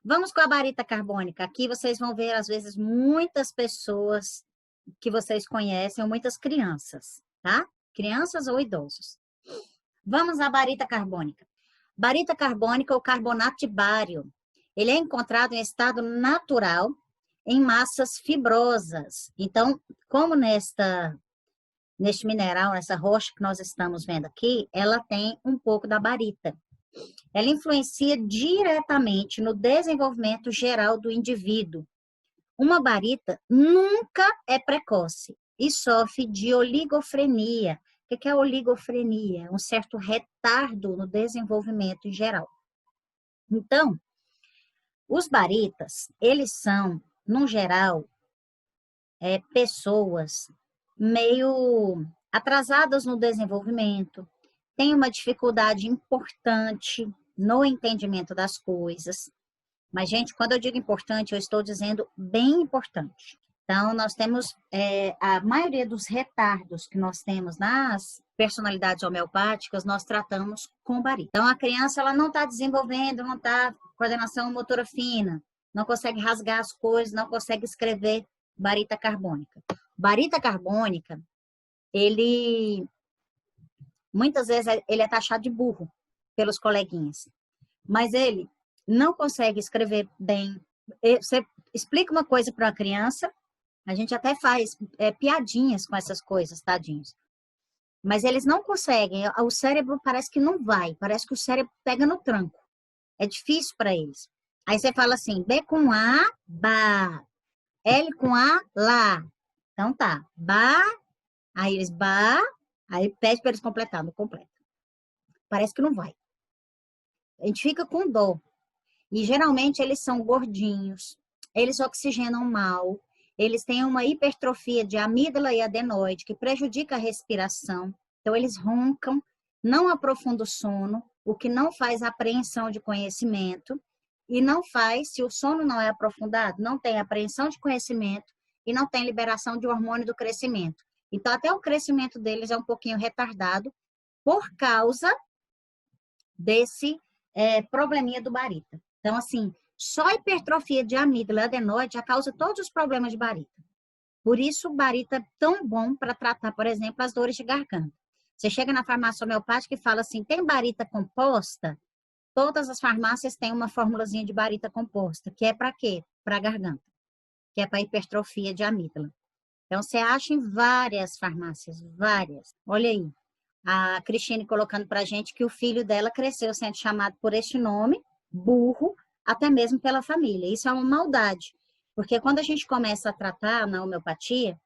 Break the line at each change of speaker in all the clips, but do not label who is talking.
Vamos com a barita carbônica. Aqui vocês vão ver, às vezes, muitas pessoas que vocês conhecem, ou muitas crianças, tá? Crianças ou idosos. Vamos à barita carbônica. Barita carbônica ou carbonato de bário. Ele é encontrado em estado natural em massas fibrosas. Então, como neste mineral, nessa rocha que nós estamos vendo aqui, ela tem um pouco da barita. Ela influencia diretamente no desenvolvimento geral do indivíduo. Uma barita nunca é precoce e sofre de oligofrenia. O que é oligofrenia? Um certo retardo no desenvolvimento em geral. Então, os baritas, eles são, no geral, pessoas meio atrasadas no desenvolvimento, têm uma dificuldade importante no entendimento das coisas. Mas, gente, quando eu digo importante, eu estou dizendo bem importante. Então, nós temos a maioria dos retardos que nós temos nas personalidades homeopáticas, nós tratamos com barita. Então, a criança ela não está desenvolvendo, não está coordenação motora fina, não consegue rasgar as coisas, não consegue escrever barita carbônica. Barita carbônica, ele muitas vezes ele é taxado de burro pelos coleguinhas, mas ele não consegue escrever bem. Você explica uma coisa para uma criança, a gente até faz piadinhas com essas coisas, tadinhos. Mas eles não conseguem, o cérebro parece que não vai, parece que o cérebro pega no tranco. É difícil para eles. Aí você fala assim, B com A, ba. L com A, lá. Então tá, ba, aí eles ba, aí pede para eles completar, não completa. Parece que não vai. A gente fica com dor. E geralmente eles são gordinhos, eles oxigenam mal, eles têm uma hipertrofia de amígdala e adenoide que prejudica a respiração. Então eles roncam, não aprofundam o sono, o que não faz apreensão de conhecimento e não faz, se o sono não é aprofundado, não tem apreensão de conhecimento e não tem liberação de hormônio do crescimento. Então até o crescimento deles é um pouquinho retardado por causa desse probleminha do barita. Então, assim, só a hipertrofia de amígdala e adenoide já causa todos os problemas de barita. Por isso, o barita é tão bom para tratar, por exemplo, as dores de garganta. Você chega na farmácia homeopática e fala assim, tem barita composta? Todas as farmácias têm uma formulazinha de barita composta, que é para quê? Para a garganta, que é para hipertrofia de amígdala. Então, você acha em várias farmácias, várias. Olha aí, a Cristine colocando para a gente que o filho dela cresceu sendo chamado por este nome, burro, até mesmo pela família. Isso é uma maldade, porque quando a gente começa a tratar na homeopatia,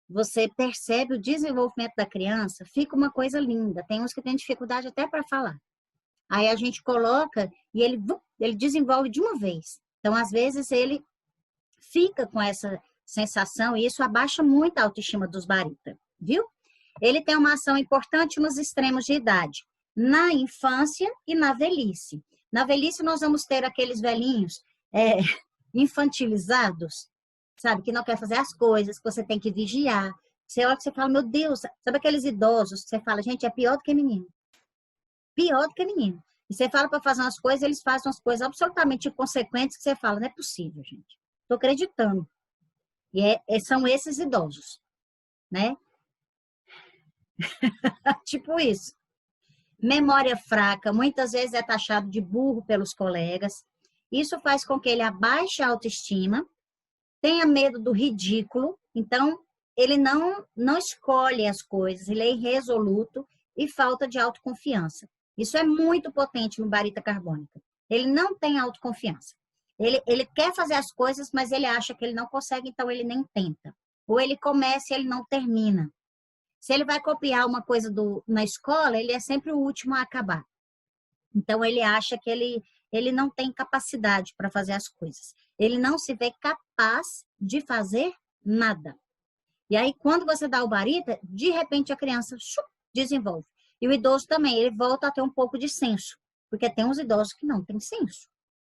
você percebe o desenvolvimento da criança, fica uma coisa linda. Tem uns que têm dificuldade até para falar. Aí a gente coloca e ele desenvolve de uma vez. Então, às vezes, ele fica com essa sensação e isso abaixa muito a autoestima dos barita, viu? Ele tem uma ação importante nos extremos de idade, na infância e na velhice. Na velhice, nós vamos ter aqueles velhinhos infantilizados, sabe? Que não quer fazer as coisas, que você tem que vigiar. Você olha e você fala, meu Deus, sabe aqueles idosos que você fala, gente, é pior do que menino. Pior do que menino. E você fala para fazer umas coisas, eles fazem umas coisas absolutamente inconsequentes que você fala, não é possível, gente. Estou acreditando. E são esses idosos, né? Tipo isso. Memória fraca, muitas vezes é taxado de burro pelos colegas. Isso faz com que ele abaixe a autoestima, tenha medo do ridículo, então ele não escolhe as coisas, ele é irresoluto e falta de autoconfiança. Isso é muito potente no barita carbônica. Ele não tem autoconfiança. Ele quer fazer as coisas, mas ele acha que ele não consegue, então ele nem tenta. Ou ele começa e ele não termina. Se ele vai copiar uma coisa na escola, ele é sempre o último a acabar. Então, ele acha que ele não tem capacidade para fazer as coisas. Ele não se vê capaz de fazer nada. E aí, quando você dá o barita, de repente a criança desenvolve. E o idoso também, ele volta a ter um pouco de senso. Porque tem uns idosos que não têm senso.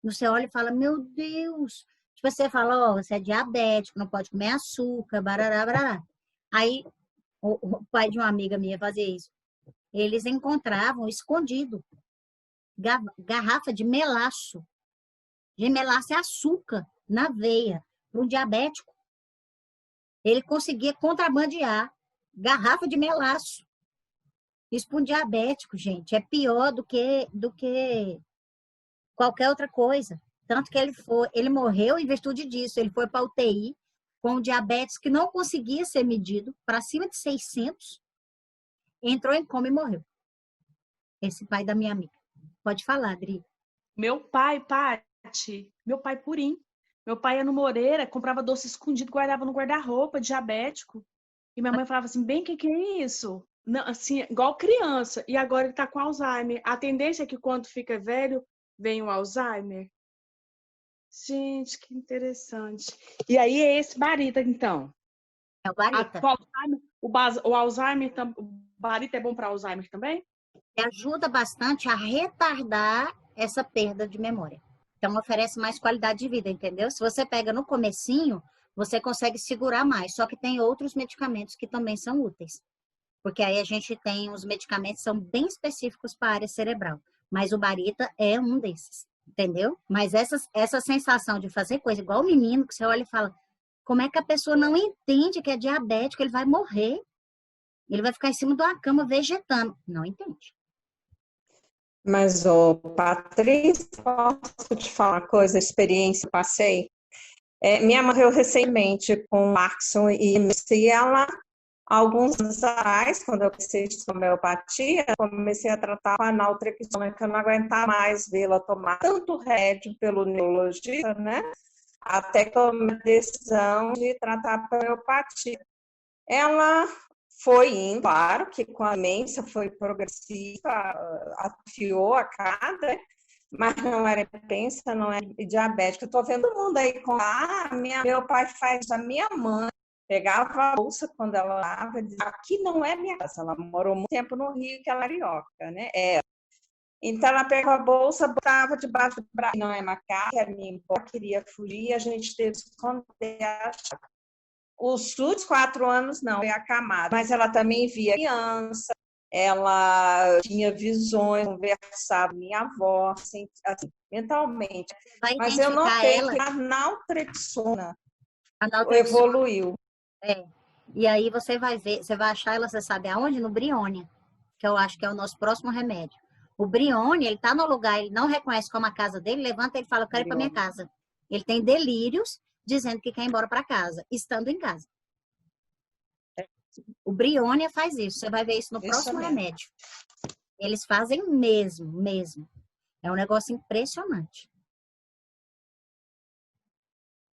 Você olha e fala, meu Deus. Tipo, você fala, você é diabético, não pode comer açúcar, barará, barará. Aí, o pai de uma amiga minha fazia isso. Eles encontravam escondido garrafa de melaço Gemelasse é açúcar na veia para um diabético. Ele conseguia contrabandear garrafa de melaço. Isso para um diabético, gente, é pior do que qualquer outra coisa. Tanto que ele morreu em virtude disso. Ele foi para UTI com diabetes que não conseguia ser medido, para cima de 600, entrou em coma e morreu. Esse pai da minha amiga. Pode falar, Adri.
Meu pai, Pati, meu pai purinho. Meu pai ia no Moreira, comprava doce escondido, guardava no guarda-roupa, diabético. E minha mãe falava assim, bem, que é isso? Não, assim, igual criança. E agora ele tá com Alzheimer. A tendência é que quando fica velho, vem o Alzheimer. Gente, que interessante. E aí é esse Barita, então?
É o Barita.
O Alzheimer, o Barita é bom para Alzheimer também?
E ajuda bastante a retardar essa perda de memória. Então, oferece mais qualidade de vida, entendeu? Se você pega no comecinho, você consegue segurar mais. Só que tem outros medicamentos que também são úteis. Porque aí a gente tem os medicamentos que são bem específicos para a área cerebral. Mas o Barita é um desses, entendeu? Mas essa sensação de fazer coisa igual o menino, que você olha e fala, como é que a pessoa não entende que é diabético, ele vai morrer? Ele vai ficar em cima de uma cama vegetando. Não entende.
Mas, Patrícia, posso te falar uma coisa, experiência que eu passei? Minha mãe morreu recentemente com Parkinson e ela, alguns anos atrás, quando eu comecei a homeopatia, comecei a tratar com a naltrexona, que eu não aguentava mais vê-la tomar tanto remédio pelo neurologista, né? Até que eu tomei a decisão de tratar com a homeopatia. Ela foi indo, claro que com a demência foi progressiva, atrofiou a cada, mas não era hipertensa, não era diabética. Estou vendo o mundo aí com meu pai faz a minha mãe, pegava a bolsa quando ela estava, dizia, aqui não é minha casa, ela morou muito tempo no Rio, que ela é carioca, né? Então ela pegava a bolsa, botava debaixo do braço, não é macaco, quer me embora, queria fugir, a gente teve que esconder a chave. Os últimos 4 anos não, foi acamada, mas ela também via criança, ela tinha visões, conversava com minha avó, assim, mentalmente. Mas eu notei que a naltrexona evoluiu.
E aí você vai ver, você vai achar ela, você sabe aonde? No Briônia, que eu acho que é o nosso próximo remédio. O Briônia, ele tá no lugar, ele não reconhece como a casa dele, levanta e fala, eu quero ir para minha casa. Ele tem delírios, dizendo que quer ir embora para casa, estando em casa. O Briônia faz isso. Você vai ver isso no próximo remédio. Eles fazem mesmo. É um negócio impressionante.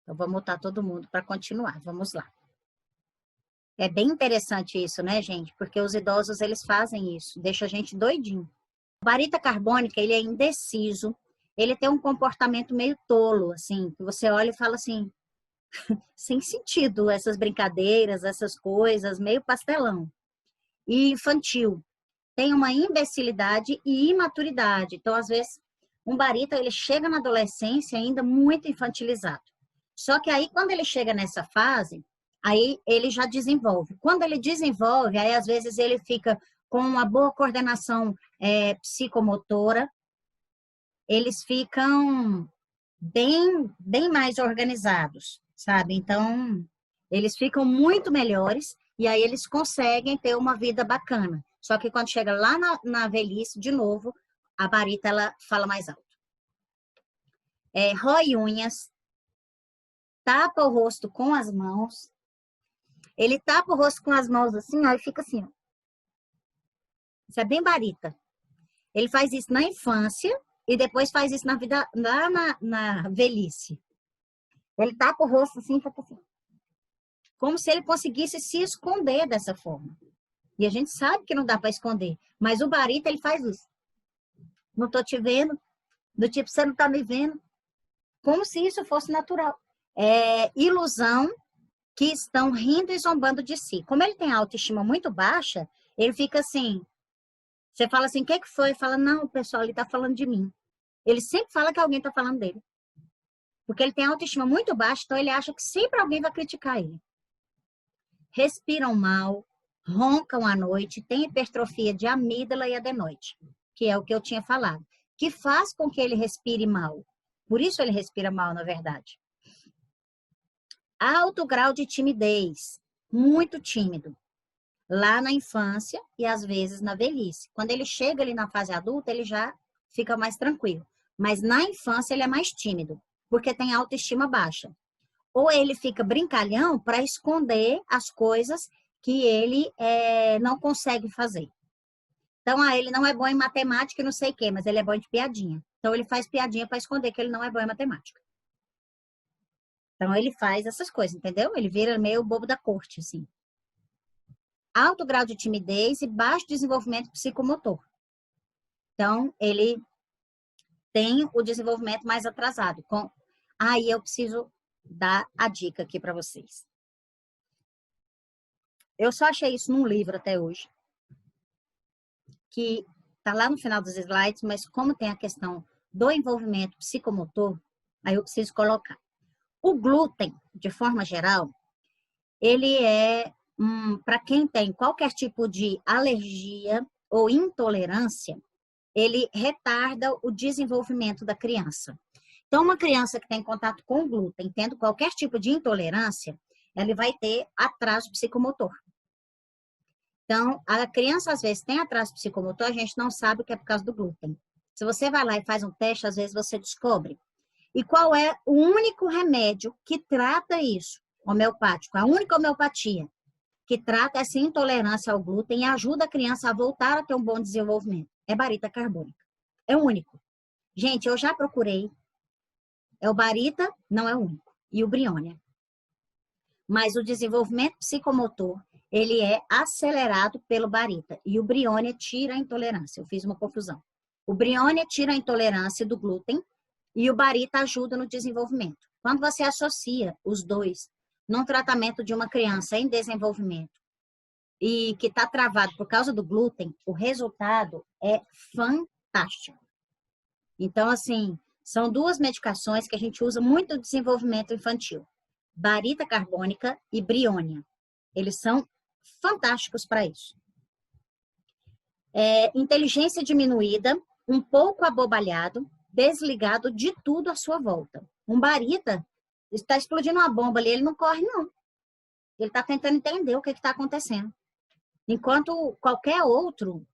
Eu vou mutar todo mundo para continuar. Vamos lá. É bem interessante isso, né, gente? Porque os idosos, eles fazem isso. Deixa a gente doidinho. O Barita carbônica, ele é indeciso. Ele tem um comportamento meio tolo, assim, que você olha e fala assim, sem sentido essas brincadeiras, essas coisas, meio pastelão. E infantil. Tem uma imbecilidade e imaturidade. Então, às vezes, um Barita, ele chega na adolescência ainda muito infantilizado. Só que aí, quando ele chega nessa fase, aí ele já desenvolve. Quando ele desenvolve, aí às vezes ele fica com uma boa coordenação psicomotora, eles ficam bem mais organizados, sabe? Então, eles ficam muito melhores e aí eles conseguem ter uma vida bacana. Só que quando chega lá na velhice, de novo, a Barita, ela fala mais alto. Rói unhas, tapa o rosto com as mãos. Ele tapa o rosto com as mãos assim, ó, e fica assim, ó. Isso é bem Barita. Ele faz isso na infância e depois faz isso na vida, lá na velhice. Ele tapa o rosto assim, fica assim. Como se ele conseguisse se esconder dessa forma. E a gente sabe que não dá para esconder. Mas o Barita, ele faz isso. Não tô te vendo. Do tipo, você não tá me vendo. Como se isso fosse natural. É ilusão que estão rindo e zombando de si. Como ele tem a autoestima muito baixa, ele fica assim. Você fala assim, o que foi? Ele fala, não, pessoal, ele tá falando de mim. Ele sempre fala que alguém tá falando dele. Porque ele tem a autoestima muito baixa, então ele acha que sempre alguém vai criticar ele. Respiram mal, roncam à noite, tem hipertrofia de amígdala e adenoide, que é o que eu tinha falado, que faz com que ele respire mal. Por isso ele respira mal, na verdade. Alto grau de timidez, muito tímido. Lá na infância e às vezes na velhice. Quando ele chega ali na fase adulta, ele já fica mais tranquilo. Mas na infância ele é mais tímido, porque tem autoestima baixa. Ou ele fica brincalhão para esconder as coisas que ele não consegue fazer. Então, ele não é bom em matemática e não sei o quê, mas ele é bom de piadinha. Então, ele faz piadinha para esconder que ele não é bom em matemática. Então, ele faz essas coisas, entendeu? Ele vira meio bobo da corte, assim. Alto grau de timidez e baixo desenvolvimento psicomotor. Então, ele tem o desenvolvimento mais atrasado. Aí eu preciso dar a dica aqui para vocês. Eu só achei isso num livro até hoje, que está lá no final dos slides, mas como tem a questão do envolvimento psicomotor, aí eu preciso colocar. O glúten, de forma geral, ele é, para quem tem qualquer tipo de alergia ou intolerância, ele retarda o desenvolvimento da criança. Então, uma criança que tem contato com o glúten, tendo qualquer tipo de intolerância, ela vai ter atraso psicomotor. Então, a criança, às vezes, tem atraso psicomotor, a gente não sabe o que é por causa do glúten. Se você vai lá e faz um teste, às vezes você descobre. E qual é o único remédio que trata isso? Homeopático. A única homeopatia que trata essa intolerância ao glúten e ajuda a criança a voltar a ter um bom desenvolvimento. É barita carbônica. É o único. Gente, eu já procurei. É o barita, não é o único. E o briônia. Mas o desenvolvimento psicomotor, ele é acelerado pelo barita. E o briônia tira a intolerância. Eu fiz uma confusão. O briônia tira a intolerância do glúten e o barita ajuda no desenvolvimento. Quando você associa os dois num tratamento de uma criança em desenvolvimento e que está travado por causa do glúten, o resultado é fantástico. Então, assim, são duas medicações que a gente usa muito no desenvolvimento infantil. Barita carbônica e briônia. Eles são fantásticos para isso. Inteligência diminuída, um pouco abobalhado, desligado de tudo à sua volta. Um barita está explodindo uma bomba ali, ele não corre, não. Ele está tentando entender o que está acontecendo. Enquanto qualquer outro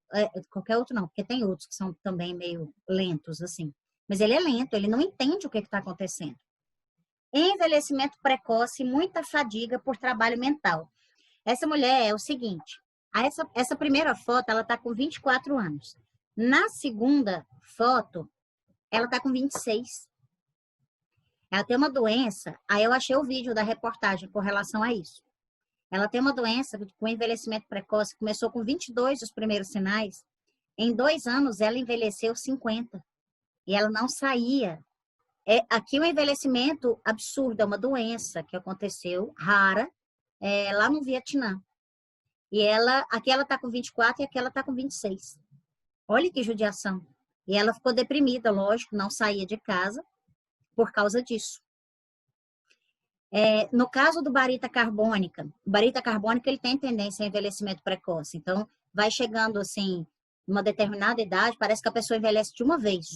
não, porque tem outros que são também meio lentos, assim. Mas ele é lento, ele não entende o que está acontecendo. Envelhecimento precoce, muita fadiga por trabalho mental. Essa mulher é o seguinte, essa primeira foto, ela está com 24 anos. Na segunda foto, ela está com 26. Ela tem uma doença, aí eu achei o vídeo da reportagem com relação a isso. Ela tem uma doença com envelhecimento precoce, começou com 22 os primeiros sinais. Em 2 anos, ela envelheceu 50. E ela não saía. Aqui o envelhecimento absurdo, é uma doença que aconteceu, rara, lá no Vietnã. E aqui ela está com 24 e aqui ela está com 26. Olha que judiação. E ela ficou deprimida, lógico, não saía de casa por causa disso. No caso do barita carbônica, o barita carbônica ele tem tendência a envelhecimento precoce. Então, vai chegando assim, uma determinada idade, parece que a pessoa envelhece de uma vez.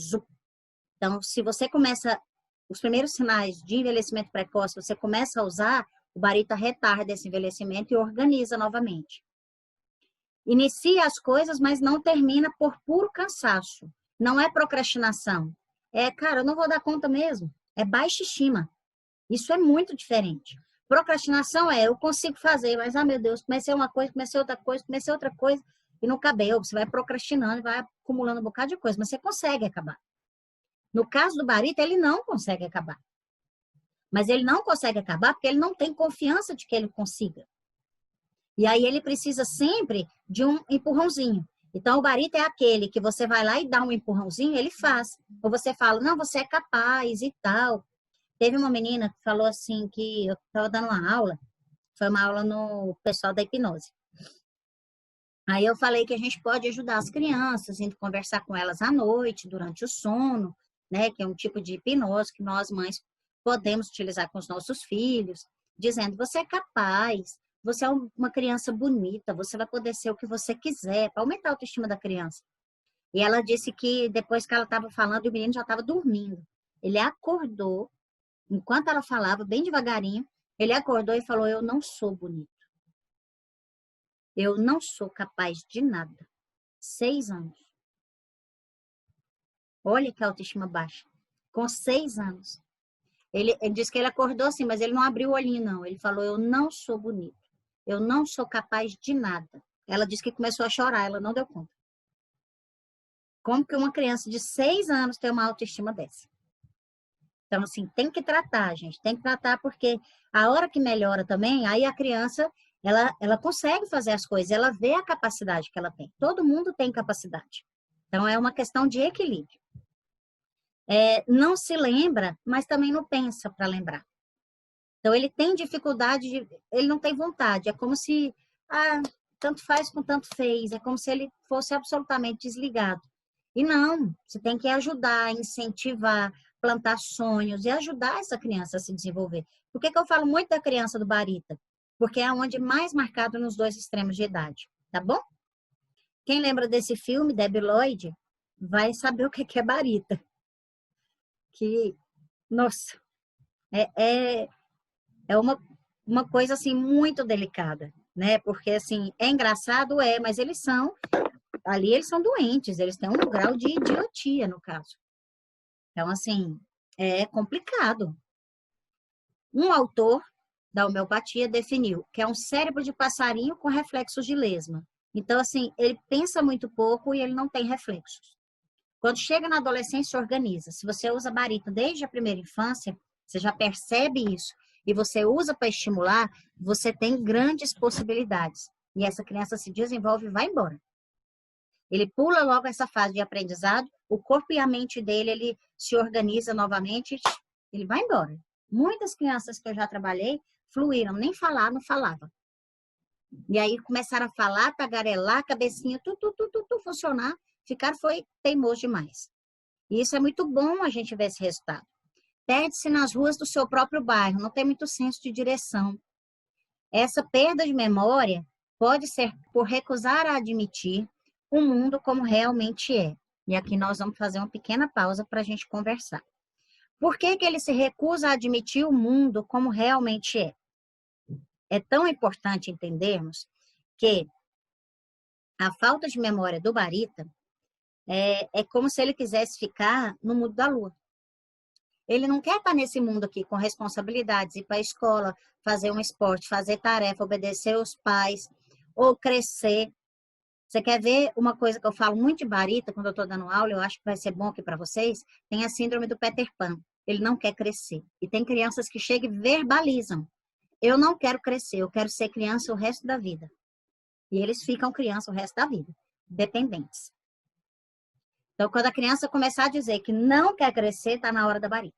Então, se você começa, os primeiros sinais de envelhecimento precoce, você começa a usar, o barita retarda esse envelhecimento e organiza novamente. Inicia as coisas, mas não termina por puro cansaço. Não é procrastinação. Cara, eu não vou dar conta mesmo. É baixa estima. Isso é muito diferente. Procrastinação eu consigo fazer, mas, meu Deus, comecei uma coisa, comecei outra coisa, e não cabeu. Você vai procrastinando e vai acumulando um bocado de coisa, mas você consegue acabar. No caso do barita, ele não consegue acabar. Mas ele não consegue acabar porque ele não tem confiança de que ele consiga. E aí ele precisa sempre de um empurrãozinho. Então, o barita é aquele que você vai lá e dá um empurrãozinho, ele faz. Ou você fala, não, você é capaz e tal. Teve uma menina que falou assim que eu estava dando uma aula, foi uma aula no pessoal da hipnose. Aí eu falei que a gente pode ajudar as crianças, indo conversar com elas à noite, durante o sono, né, que é um tipo de hipnose que nós, mães, podemos utilizar com os nossos filhos, dizendo, você é capaz, você é uma criança bonita, você vai poder ser o que você quiser, para aumentar a autoestima da criança. E ela disse que depois que ela estava falando, o menino já estava dormindo. Ele acordou, enquanto ela falava, bem devagarinho, ele acordou e falou, eu não sou bonito. Eu não sou capaz de nada. 6 anos. Olha que autoestima baixa. Com 6 anos. Ele disse que ele acordou assim, mas ele não abriu o olhinho, não. Ele falou, eu não sou bonito. Eu não sou capaz de nada. Ela disse que começou a chorar, ela não deu conta. Como que uma criança de 6 anos tem uma autoestima dessa? Então, assim, tem que tratar, gente. Tem que tratar porque a hora que melhora também, aí a criança, ela consegue fazer as coisas, ela vê a capacidade que ela tem. Todo mundo tem capacidade. Então, é uma questão de equilíbrio. Não se lembra, mas também não pensa para lembrar. Então, ele tem dificuldade, ele não tem vontade. É como se, tanto faz com tanto fez. É como se ele fosse absolutamente desligado. E não, você tem que ajudar, incentivar, plantar sonhos e ajudar essa criança a se desenvolver. Por que eu falo muito da criança do Barita? Porque é onde mais marcado nos 2 extremos de idade, tá bom? Quem lembra desse filme, Debi Lloyd, vai saber o que é Barita. Que, nossa, é uma coisa, assim, muito delicada, né? Porque, assim, é engraçado, mas eles são doentes, eles têm um grau de idiotia, no caso. Então, assim, é complicado. Um autor da homeopatia definiu que é um cérebro de passarinho com reflexos de lesma. Então, assim, ele pensa muito pouco e ele não tem reflexos. Quando chega na adolescência, organiza. Se você usa Barita desde a primeira infância, você já percebe isso, e você usa para estimular, você tem grandes possibilidades. E essa criança se desenvolve e vai embora. Ele pula logo essa fase de aprendizado, o corpo e a mente dele, ele se organiza novamente, ele vai embora. Muitas crianças que eu já trabalhei fluíram, nem falar, não falava. E aí começaram a falar, tagarelar, cabecinha, funcionar, foi teimoso demais. E isso é muito bom a gente ver esse resultado. Perde-se nas ruas do seu próprio bairro, não tem muito senso de direção. Essa perda de memória pode ser por recusar a admitir o mundo como realmente é. E aqui nós vamos fazer uma pequena pausa para a gente conversar. Por que ele se recusa a admitir o mundo como realmente é? É tão importante entendermos que a falta de memória do Barita é como se ele quisesse ficar no mundo da lua. Ele não quer estar nesse mundo aqui com responsabilidades, ir para a escola, fazer um esporte, fazer tarefa, obedecer aos pais, ou crescer. Você quer ver uma coisa que eu falo muito de Barita, quando eu estou dando aula, eu acho que vai ser bom aqui para vocês, tem a síndrome do Peter Pan. Ele não quer crescer. E tem crianças que chegam e verbalizam. Eu não quero crescer, eu quero ser criança o resto da vida. E eles ficam criança o resto da vida, dependentes. Então, quando a criança começar a dizer que não quer crescer, está na hora da Barita.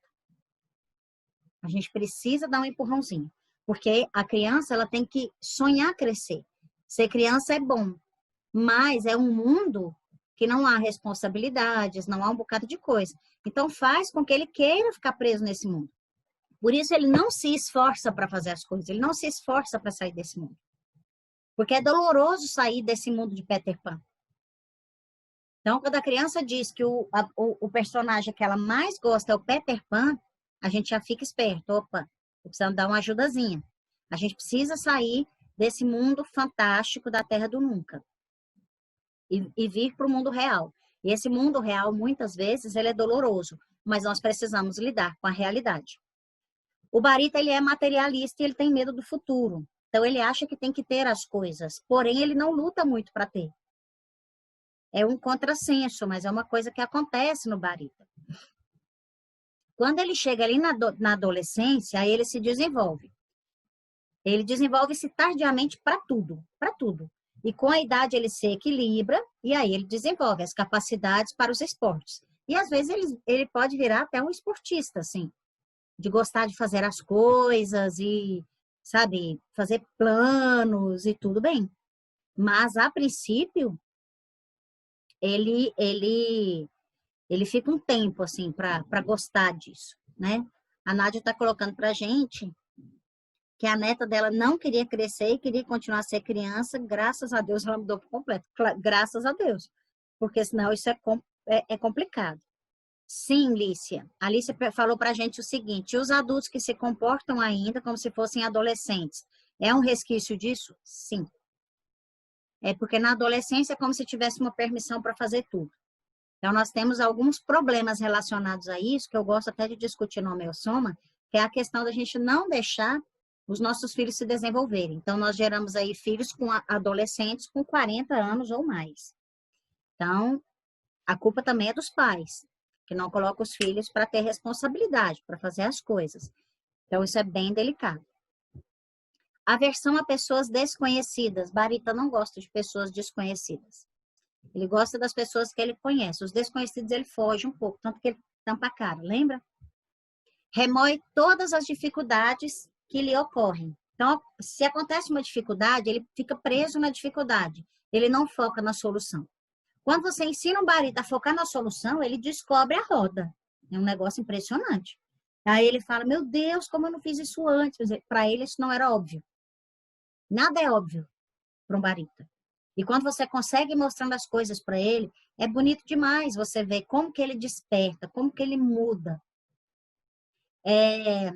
A gente precisa dar um empurrãozinho. Porque a criança, ela tem que sonhar crescer. Ser criança é bom. Mas é um mundo que não há responsabilidades, não há um bocado de coisa. Então, faz com que ele queira ficar preso nesse mundo. Por isso, ele não se esforça para fazer as coisas. Ele não se esforça para sair desse mundo. Porque é doloroso sair desse mundo de Peter Pan. Então, quando a criança diz que o personagem que ela mais gosta é o Peter Pan, a gente já fica esperto. Opa, precisamos dar uma ajudazinha. A gente precisa sair desse mundo fantástico da Terra do Nunca e vir para o mundo real. E esse mundo real, muitas vezes, ele é doloroso, mas nós precisamos lidar com a realidade. O Barita, ele é materialista e ele tem medo do futuro. Então, ele acha que tem que ter as coisas, porém, ele não luta muito para ter. É um contrassenso, mas é uma coisa que acontece no Barita. Quando ele chega ali na adolescência, aí ele se desenvolve. Ele desenvolve-se tardiamente para tudo, para tudo. E com a idade ele se equilibra e aí ele desenvolve as capacidades para os esportes. E às vezes ele pode virar até um esportista, assim, de gostar de fazer as coisas e, sabe, fazer planos e tudo bem. Mas, a princípio, ele fica um tempo, assim, para gostar disso, né? A Nádia está colocando para a gente que a neta dela não queria crescer e queria continuar a ser criança, graças a Deus ela mudou por completo. Graças a Deus. Porque senão isso é complicado. Sim, Lícia. A Lícia falou para a gente o seguinte: os adultos que se comportam ainda como se fossem adolescentes, é um resquício disso? Sim. É porque na adolescência é como se tivesse uma permissão para fazer tudo. Então, nós temos alguns problemas relacionados a isso, que eu gosto até de discutir no Homeossoma, que é a questão da gente não deixar os nossos filhos se desenvolverem. Então, nós geramos aí filhos com adolescentes com 40 anos ou mais. Então, a culpa também é dos pais, que não colocam os filhos para ter responsabilidade, para fazer as coisas. Então, isso é bem delicado. Aversão a pessoas desconhecidas. Barita não gosta de pessoas desconhecidas. Ele gosta das pessoas que ele conhece. Os desconhecidos ele foge um pouco, tanto que ele tampa a cara, lembra? Remoe todas as dificuldades que lhe ocorrem. Então, se acontece uma dificuldade, ele fica preso na dificuldade. Ele não foca na solução. Quando você ensina um barita a focar na solução, ele descobre a roda. É um negócio impressionante. Aí ele fala, meu Deus, como eu não fiz isso antes? Para ele isso não era óbvio. Nada é óbvio para um barita. E quando você consegue mostrando as coisas para ele, é bonito demais você ver como que ele desperta, como que ele muda. É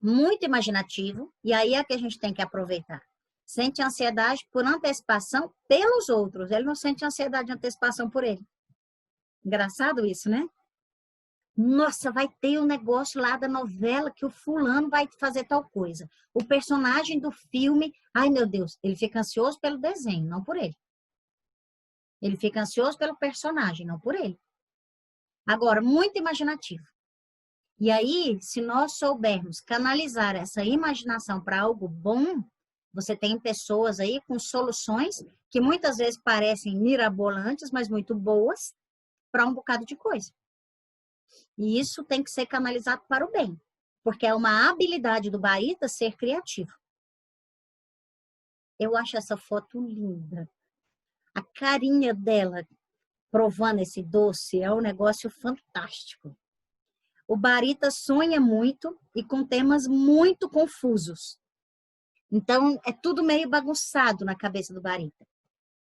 muito imaginativo, e aí é que a gente tem que aproveitar. Sente ansiedade por antecipação pelos outros. Ele não sente ansiedade de antecipação por ele. Engraçado isso, né? Nossa, vai ter um negócio lá da novela que o fulano vai fazer tal coisa. O personagem do filme, ai meu Deus, ele fica ansioso pelo desenho, não por ele. Ele fica ansioso pelo personagem, não por ele. Agora, muito imaginativo. E aí, se nós soubermos canalizar essa imaginação para algo bom, você tem pessoas aí com soluções que muitas vezes parecem mirabolantes, mas muito boas para um bocado de coisa. E isso tem que ser canalizado para o bem, porque é uma habilidade do barita ser criativo. Eu acho essa foto linda. A carinha dela provando esse doce é um negócio fantástico. O barita sonha muito e com temas muito confusos. Então, é tudo meio bagunçado na cabeça do barita.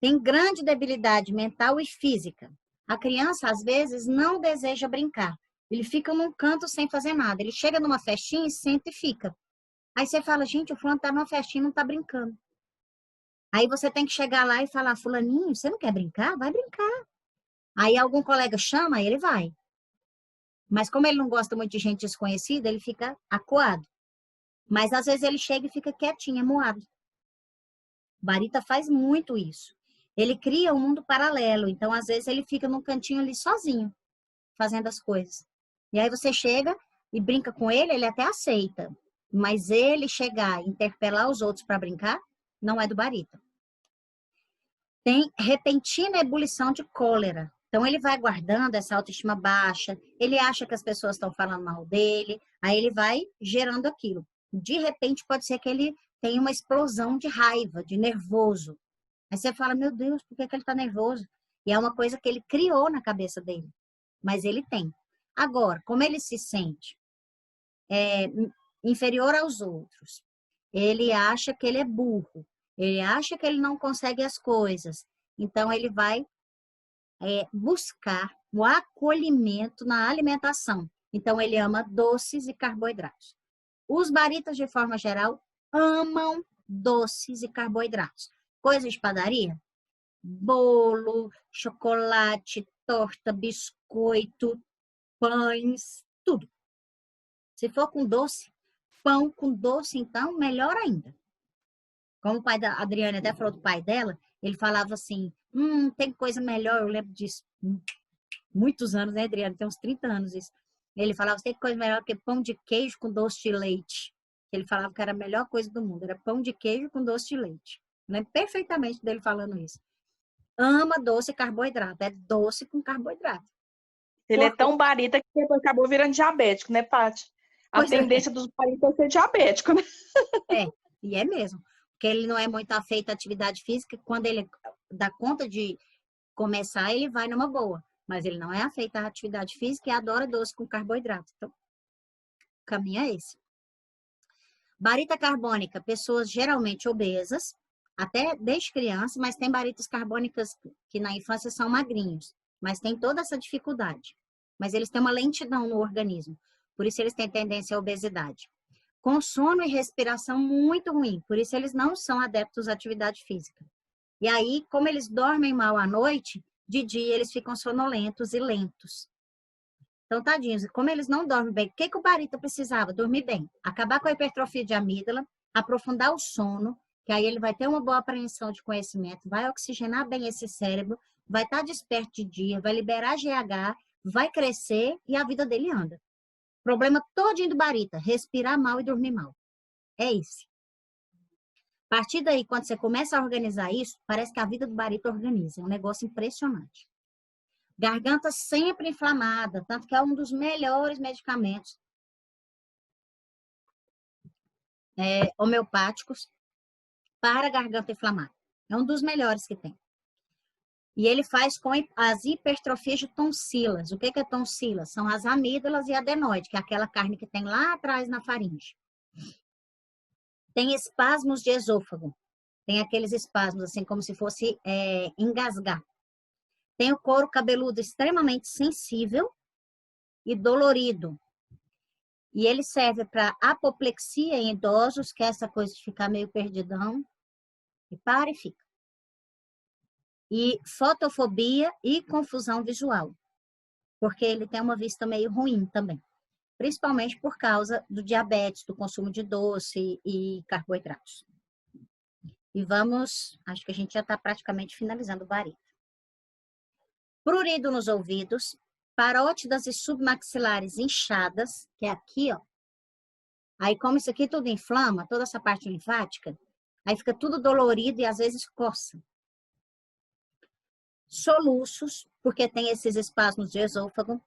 Tem grande debilidade mental e física. A criança, às vezes, não deseja brincar. Ele fica num canto sem fazer nada. Ele chega numa festinha e senta e fica. Aí você fala, gente, o fulano tá numa festinha e não tá brincando. Aí você tem que chegar lá e falar, fulaninho, você não quer brincar? Vai brincar. Aí algum colega chama, aí ele vai. Mas como ele não gosta muito de gente desconhecida, ele fica acuado. Mas às vezes ele chega e fica quietinho, amuado. Barita faz muito isso. Ele cria um mundo paralelo. Então, às vezes, ele fica num cantinho ali sozinho, fazendo as coisas. E aí você chega e brinca com ele, ele até aceita. Mas ele chegar e interpelar os outros para brincar, não é do barita. Tem repentina ebulição de cólera. Então, ele vai guardando essa autoestima baixa, ele acha que as pessoas estão falando mal dele, aí ele vai gerando aquilo. De repente, pode ser que ele tenha uma explosão de raiva, de nervoso. Aí você fala, meu Deus, por que ele está nervoso? E é uma coisa que ele criou na cabeça dele. Mas ele tem. Agora, como ele se sente inferior aos outros, ele acha que ele é burro, ele acha que ele não consegue as coisas. Então, ele vai buscar o acolhimento na alimentação. Então, ele ama doces e carboidratos. Os baritas, de forma geral, amam doces e carboidratos. Coisas de padaria? Bolo, chocolate, torta, biscoito, pães, tudo. Se for com doce, pão com doce, então, melhor ainda. Como o pai da Adriane até falou do pai dela, ele falava assim, tem coisa melhor, eu lembro disso. Muitos anos, né, Adriane? Tem uns 30 anos isso. Ele falava, tem coisa melhor que pão de queijo com doce de leite. Ele falava que era a melhor coisa do mundo, era pão de queijo com doce de leite. Lembro perfeitamente dele falando isso. Ama doce e carboidrato, é doce com carboidrato.
Ele é tão barita que depois acabou virando diabético, né, Paty? A tendência dos baritas é ser diabético, né?
E é mesmo. Porque ele não é muito afeito à atividade física, quando ele dá conta de começar, ele vai numa boa. Mas ele não é afeito à atividade física e adora doce com carboidrato. Então, o caminho é esse. Barita carbônica, pessoas geralmente obesas, até desde criança, mas tem baritas carbônicas que na infância são magrinhos, mas tem toda essa dificuldade. mas eles têm uma lentidão no organismo. Por isso eles têm tendência à obesidade. Com sono e respiração muito ruim, por isso eles não são adeptos à atividade física. E aí, como eles dormem mal à noite, de dia eles ficam sonolentos e lentos. Então, tadinhos, como eles não dormem bem, o que o Barita precisava? Dormir bem. Acabar com a hipertrofia de amígdala, aprofundar o sono, que aí ele vai ter uma boa apreensão de conhecimento, vai oxigenar bem esse cérebro, vai estar desperto de dia, vai liberar GH, vai crescer e a vida dele anda. Problema todinho do Barita, respirar mal e dormir mal. É isso. A partir daí, quando você começa a organizar isso, parece que a vida do Barita organiza. É um negócio impressionante. Garganta sempre inflamada, tanto que é um dos melhores medicamentos homeopáticos para garganta inflamada. É um dos melhores que tem. E ele faz com as hipertrofias de tonsilas. O que é tonsilas? São as amígdalas e adenoide, que é aquela carne que tem lá atrás na faringe. Tem espasmos de esôfago. Tem aqueles espasmos, assim, como se fosse engasgar. Tem o couro cabeludo extremamente sensível e dolorido. E ele serve para apoplexia em idosos, que é essa coisa de ficar meio perdidão. E para e fica. E fotofobia e confusão visual. Porque ele tem uma vista meio ruim também. Principalmente por causa do diabetes, do consumo de doce e carboidratos. E vamos, acho que a gente já está praticamente finalizando o Barita. Prurido nos ouvidos, parótidas e submaxilares inchadas, que é aqui, ó. Aí, como isso aqui tudo inflama, toda essa parte linfática, aí fica tudo dolorido e às vezes coça. Soluços, porque tem esses espasmos de esôfago.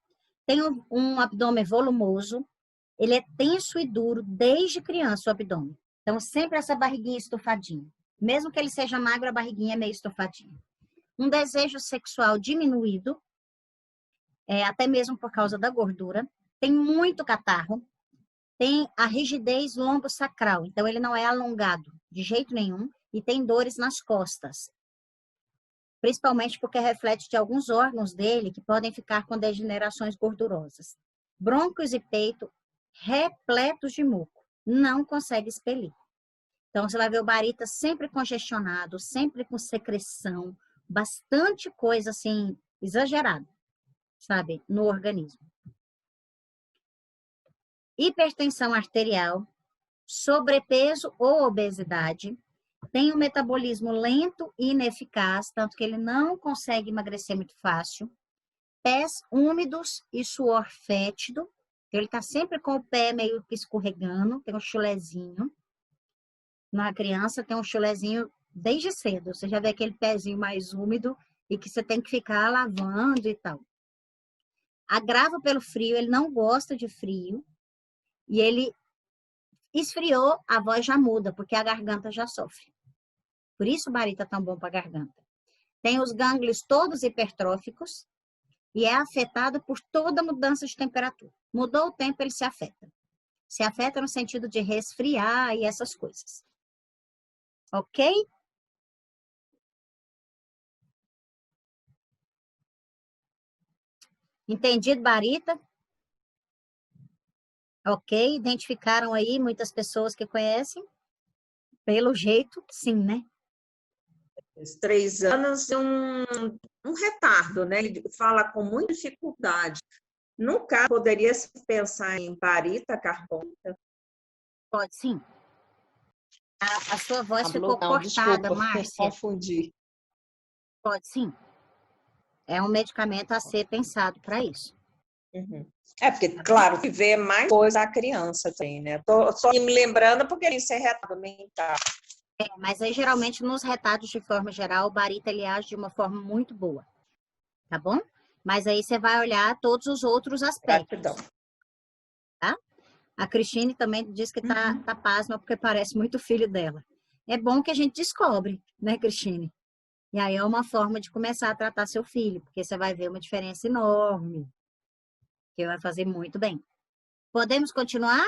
Tem um abdômen volumoso. Ele é tenso e duro desde criança, o abdômen. Então, sempre essa barriguinha estufadinha. Mesmo que ele seja magro, a barriguinha é meio estufadinha. Um desejo sexual diminuído, até mesmo por causa da gordura. Tem muito catarro. Tem a rigidez lombosacral. Então, ele não é alongado de jeito nenhum. E tem dores nas costas. Principalmente porque reflete de alguns órgãos dele que podem ficar com degenerações gordurosas. Brônquios e peito repletos de muco. Não consegue expelir. Então, você vai ver o Barita sempre congestionado, sempre com secreção, bastante coisa, assim, exagerada, sabe, no organismo. Hipertensão arterial, sobrepeso ou obesidade, tem um metabolismo lento e ineficaz, tanto que ele não consegue emagrecer muito fácil. Pés úmidos e suor fétido. Ele está sempre com o pé meio que escorregando, tem um chulezinho. Na criança tem um chulezinho desde cedo. Você já vê aquele pezinho mais úmido e que você tem que ficar lavando e tal. Agrava pelo frio, ele não gosta de frio. E ele esfriou, a voz já muda, porque a garganta já sofre. Por isso o Barita é tão bom para a garganta. Tem os gânglios todos hipertróficos e é afetado por toda mudança de temperatura. Mudou o tempo, ele se afeta. Se afeta no sentido de resfriar e essas coisas. Ok? Entendido, Barita? Ok? Identificaram aí muitas pessoas que conhecem? Pelo jeito, sim, né?
3 anos é um retardo, né? Ele fala com muita dificuldade. No caso, poderia-se pensar em Barita carbônica?
Pode sim. A sua voz ficou
Não,
cortada,
desculpa,
Márcia.
confundi.
Pode sim. É um medicamento a ser pensado para isso.
Uhum. Porque, claro, que vê mais coisa a criança tem, né? Tô só me lembrando porque isso é retardo mental.
Mas aí, geralmente, nos retardos, de forma geral, o Barita, ele age de uma forma muito boa. Tá bom? Mas aí você vai olhar todos os outros aspectos.
Gratidão.
Tá? A Cristine também diz que tá pasma porque parece muito filho dela. É bom que a gente descobre, né, Cristine? E aí é uma forma de começar a tratar seu filho, porque você vai ver uma diferença enorme, que vai fazer muito bem. Podemos continuar?